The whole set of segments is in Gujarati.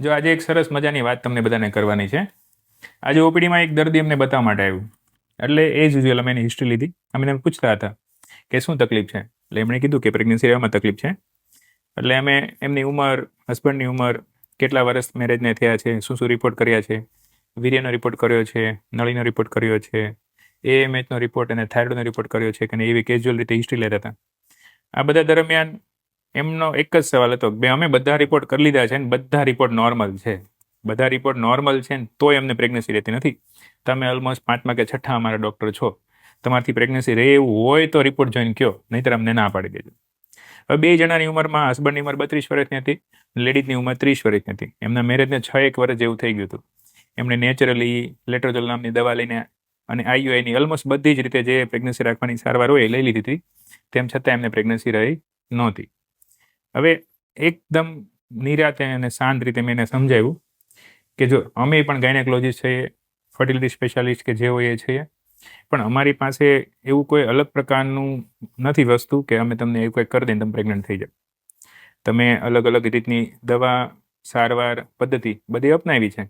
જો આજે એક સરસ મજાની વાત તમને બધાને કરવાની છે. આજે ઓપીડીમાં એક દર્દી અમને બતાવવા માટે આવ્યું. એટલે એઝ યુઝ્યુઅલ અમે એની હિસ્ટ્રી લીધી. અમે એને પૂછતા હતા કે શું તકલીફ છે. એટલે એમણે કીધું કે પ્રેગ્નન્સી રહેવામાં તકલીફ છે. એટલે અમે એમની ઉંમર, હસબન્ડની ઉંમર, કેટલા વર્ષ મેરેજને થયા છે, શું શું રિપોર્ટ કર્યા છે, વીર્યનો રિપોર્ટ કર્યો છે, નળીનો રિપોર્ટ કર્યો છે, એએમએચનો રિપોર્ટ અને થાઇરોઇડનો રિપોર્ટ કર્યો છે કે એવી કેઝ્યુઅલ રીતે હિસ્ટ્રી લેતા હતા. આ બધા દરમિયાન એમનો એક જ સવાલ હતો કે અમે બધા રિપોર્ટ કરી લીધા છે ને બધા રિપોર્ટ નોર્મલ છે. બધા રિપોર્ટ નોર્મલ છે ને તોય અમને પ્રેગ્નન્સી રહેતી નથી. તમે ઓલમોસ્ટ 5મા કે 6મા અમારા ડૉક્ટર છો. તમારથી પ્રેગ્નન્સી રહે એવું હોય તો રિપોર્ટ જોઈને કહો, નહીંતર અમને ના પાડી દેજો. હવે બે જણાની ઉંમરમાં હસબન્ડની ઉંમર 32 વર્ષની હતી, લેડીઝની ઉંમર 30 વર્ષની હતી. એમના મેરેજને 6-1 વર્ષ જેવું થઈ ગયું હતું. એમણે નેચરલી લેટ્રોજોલ નામની દવા લઈને અને આઈયુઆઈની ઓલમોસ્ટ બધી જ રીતે જે પ્રેગ્નન્સી રાખવાની સારવાર હોય એ લઈ લીધી હતી. તેમ છતાં એમને પ્રેગ્નન્સી રહી નહોતી. હવે એકદમ નિરાતે અને શાંત રીતે મેં એને સમજાવ્યું કે જો અમે પણ ગાયનેકોલોજીસ્ટ છીએ, ફર્ટિલિટી સ્પેશિયાલિસ્ટ કે જે હોય એ છીએ, પણ અમારી પાસે એવું કોઈ અલગ પ્રકારનું નથી વસ્તુ કે અમે તમને એવું કંઈક કરી દઈને તમે પ્રેગ્નન્ટ થઈ જાઓ. તમે અલગ અલગ રીતની દવા, સારવાર, પદ્ધતિ બધી અપનાવી છે.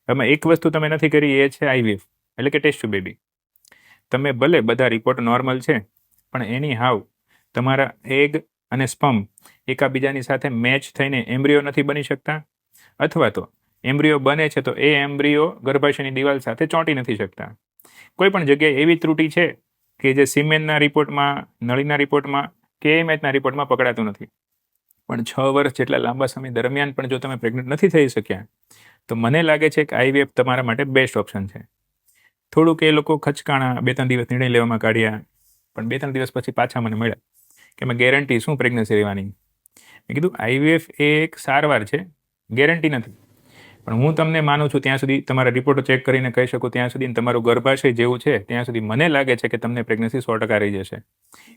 એમાં એક વસ્તુ તમે નથી કરી એ છે આઈવીએફ એટલે કે ટેસ્ટ ટ્યુબ બેબી. તમે ભલે બધા રિપોર્ટ નોર્મલ છે પણ એની હાવ તમારા એગ અને સ્પર્મ એકાબીજાની સાથે મેચ થઈને એમ્બ્રિયો નથી બની શકતા, અથવા તો એમ્બ્રિયો બને છે તો એ એમ્બ્રિયો ગર્ભાશયની દિવાલ સાથે ચોંટી નથી શકતા. કોઈ પણ જગ્યાએ એવી ત્રુટિ છે કે જે સિમેનના રિપોર્ટમાં, નળીના રિપોર્ટમાં કે એએમએચના રિપોર્ટમાં પકડાતું નથી. પણ 6 વર્ષ જેટલા લાંબા સમય દરમિયાન પણ જો તમે પ્રેગ્નન્ટ નથી થઈ શક્યા તો મને લાગે છે કે આઈવીએફ તમારા માટે બેસ્ટ ઓપ્શન છે. થોડુંક એ લોકો ખચકાણા, 2-3 દિવસ નિર્ણય લેવામાં કાઢ્યા, પણ 2-3 દિવસ પછી પાછા મને મળ્યા કે મેં ગેરંટી શું પ્રેગ્નન્સી રહેવાની. મેં કીધું આઈવીએફ એ એક સારવાર છે, ગેરંટી નથી. પણ હું તમને માનું છું ત્યાં સુધી, તમારા રિપોર્ટો ચેક કરીને કહી શકું ત્યાં સુધી, તમારું ગર્ભાશય જેવું છે ત્યાં સુધી મને લાગે છે કે તમને પ્રેગ્નન્સી 100% રહી જશે.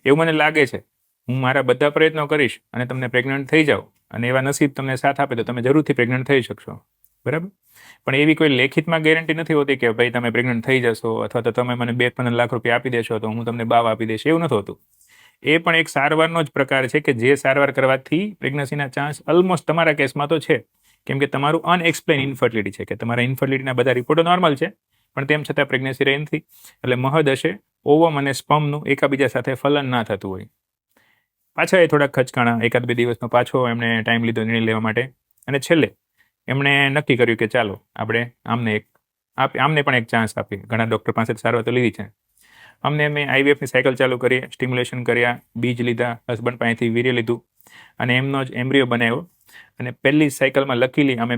એવું મને લાગે છે. હું મારા બધા પ્રયત્નો કરીશ અને તમને પ્રેગ્નન્ટ થઈ જાઓ અને એવા નસીબ તમને સાથ આપે તો તમે જરૂરથી પ્રેગ્નન્ટ થઈ શકશો. બરાબર? પણ એવી કોઈ લેખિતમાં ગેરંટી નથી હોતી કે ભાઈ તમે પ્રેગ્નન્ટ થઈ જશો અથવા તો તમે મને 2-15 લાખ રૂપિયા આપી દેશો તો હું તમને બાવ આપી દઈશ. એવું નથી હોતું. એ પણ એક સારવારનો જ પ્રકાર છે કે જે સારવાર કરવાથી પ્રેગ્નન્સીના ચાન્સ ઓલમોસ્ટ તમારા કેસમાં તો છે, કેમ કે તમારું અનએક્સપ્લેન ઇન્ફર્ટિલિટી છે કે તમારા ઇન્ફર્ટિલિટીના બધા રિપોર્ટો નોર્મલ છે પણ તેમ છતાં પ્રેગ્નન્સી રહી નથી. એટલે મહદ હશે ઓવમ અને સ્પર્મનું એકાબીજા સાથે ફલન ના થતું હોય. પાછા એ થોડાક ખચકાણા, 1-2 દિવસનો પાછો એમણે ટાઈમ લીધો નિર્ણય લેવા માટે, અને છેલ્લે એમણે નક્કી કર્યું કે ચાલો આપણે આમને પણ એક ચાન્સ આપીએ. ઘણા ડૉક્ટર પાસે સારવાર તો લીધી છે. અમને મેં આઈવીએફની સાયકલ ચાલુ કરી, સ્ટિમ્યુલેશન કર્યા, બીજ લીધા, હસબન્ડ પાસેથી વીર્ય લીધું અને એમનો જ એમ્બ્રિયો બનાવ્યો. અને પહેલી સાયકલમાં લકીલી અમે